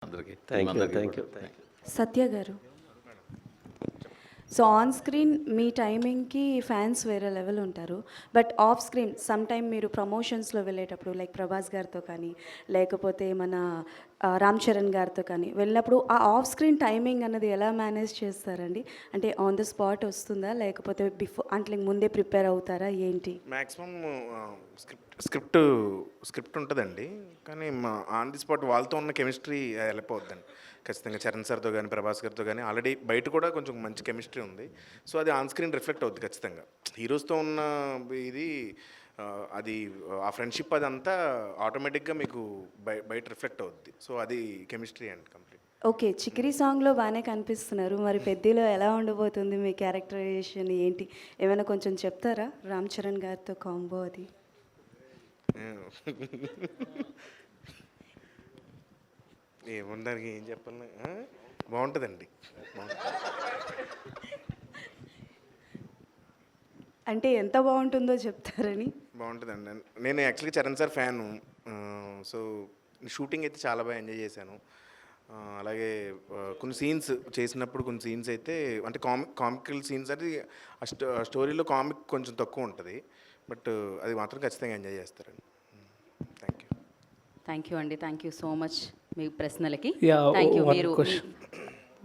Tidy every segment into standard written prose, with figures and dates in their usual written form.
అందరికీ thank you. Satya గారు, so on screen మీ టైమింగ్కి ఫ్యాన్స్ వేరే లెవెల్ ఉంటారు, but off screen some time మీరు ప్రమోషన్స్లో వెళ్ళేటప్పుడు లైక్ ప్రభాస్ గారితో కానీ లేకపోతే మన రామ్ చరణ్ గారితో కానీ వెళ్ళినప్పుడు ఆ ఆఫ్ స్క్రీన్ టైమింగ్ అన్నది ఎలా మేనేజ్ చేస్తారండి? అంటే ఆన్ ద స్పాట్ వస్తుందా లేకపోతే అంటే ముందే ప్రిపేర్ అవుతారా ఏంటి? మ్యాక్సిమం స్క్రిప్ట్ ఉంటుందండి, కానీ ఆన్ ది స్పాట్ వాళ్ళతో ఉన్న కెమిస్ట్రీ వెళ్ళిపోద్దండి. ఖచ్చితంగా చరణ్ సార్తో కానీ ప్రభాస్ గారితో కానీ ఆల్రెడీ బయట కూడా కొంచెం మంచి కెమిస్ట్రీ ఉంది. సో అది ఆన్ స్క్రీన్ రిఫ్లెక్ట్ అవుద్ది ఖచ్చితంగా. హీరోస్తో ఉన్న ఇది అది ఆ ఫ్రెండ్షిప్ అదంతా ఆటోమేటిక్గా మీకు బయట రిఫ్లెక్ట్ అవుద్ది. సో అది కెమిస్ట్రీ అండ్ కంప్లీట్. ఓకే, చిక్రీ సాంగ్లో బాగానే కనిపిస్తున్నారు, మరి పెద్దలో ఎలా ఉండబోతుంది మీ క్యారెక్టరైజేషన్ ఏంటి? ఏమైనా కొంచెం చెప్తారా రామ్ చరణ్ గారితో కాంబో అది? ఏముండడానికి ఏం చెప్పాలి, బాగుంటుందండి. అంటే ఎంత బాగుంటుందో చెప్తారని? బాగుంటుందండి. నేను యాక్చువల్గా Charan sir fan. So shooting అయితే చాలా బాగా ఎంజాయ్ చేశాను. అలాగే కొన్ని సీన్స్ చేసినప్పుడు కొన్ని సీన్స్ అయితే అంటే కామికల్ సీన్స్ అది స్టోరీలో కామిక్ కొంచెం తక్కువ ఉంటుంది, బట్ అది మాత్రం ఖచ్చితంగా ఎంజాయ్ చేస్తారండి. Thank you. థ్యాంక్ యూ అండి, థ్యాంక్ యూ సో మచ్ మీ ప్రశ్నలకి. Yeah, thank you. one మీరు question.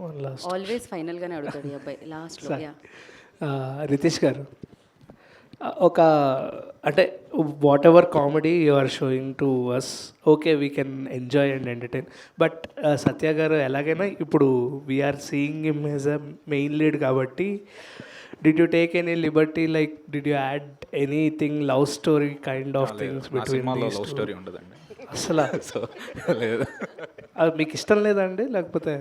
One last. ఆల్వేస్ ఫైనల్గానే అడుగుతాడు ఈ అబ్బాయి లాస్ట్లో. యా రితేష్ గారు, ఒక అంటే whatever comedy you are showing to us, okay we can enjoy and entertain, but Satya గారు ఎలాగైనా ఇప్పుడు we are seeing him as a main lead కాబట్టి did you take any liberty, like did you add anything love story kind of things between these love story ఉండదండి అసలు? So లేదు, అది మీకు ఇష్టం లేదండి, లేకపోతే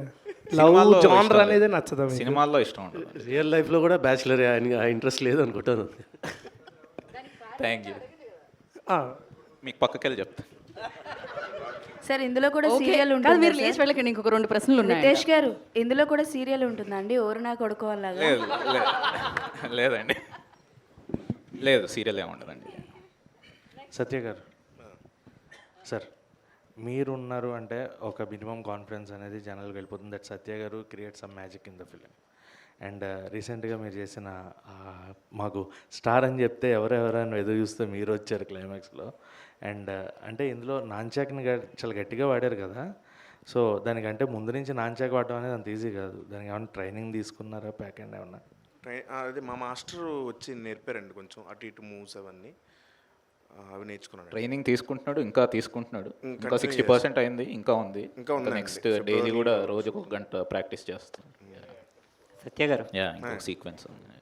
లవ్ జానర్ అనేది నచ్చదా? సినిమాల్లో ఇష్టం ఉండదు. రియల్ లైఫ్లో కూడా బ్యాచులర్ ఇంట్రెస్ట్ లేదు అనుకుంటాను. Thank you. మీకు పక్కకెళ్ళి చెప్తా. సార్ ఇందులో కూడా సీరియల్ కాదు, ఉంటుంది. మీరు లేచి వెళ్ళకండి, ఇంకొక 2 ప్రశ్నలు ఉన్నాయి. రితేష్ గారు, ఇందులో కూడా సీరియల్ ఉంటుందండి, ఓరు నా కొడుకో అలాగా? లేదు లేదండి, లేదు సీరియల్ ఏముండదండి. సత్య గారు సార్, మీరున్నారు అంటే ఒక మినిమం కాన్ఫిడెన్స్ అనేది జనరల్గా వెళ్ళిపోతుంది. దట్ సత్య గారు create some magic in the film. And రీసెంట్గా మీరు చేసిన మాకు స్టార్ అని చెప్తే ఎవరెవరైనా ఎదురు చూస్తే మీరు వచ్చారు క్లైమాక్స్లో. అండ్ అంటే ఇందులో నాన్చాక్ని చాలా గట్టిగా వాడారు కదా, సో దానికంటే ముందు నుంచి నాన్చాక్ వాడడం అనేది అంత ఈజీ కాదు. దానికి ఏమైనా ట్రైనింగ్ తీసుకున్నారా, ప్యాక్ అండ్ ఏమన్నా? అది మా మాస్టర్ వచ్చి నేర్పారండి, కొంచెం అటు ఇటు మూవ్స్ అవన్నీ అవి నేర్చుకున్నాను. ట్రైనింగ్ తీసుకుంటున్నాడు, ఇంకా తీసుకుంటున్నాడు. ఇంకా 60% అయింది, ఇంకా ఉంది. నెక్స్ట్ డైలీ కూడా రోజుకు 1 గంట ప్రాక్టీస్ చేస్తాం. సత్య గారు, ఇంకో సీక్వెన్స్ ఉంది.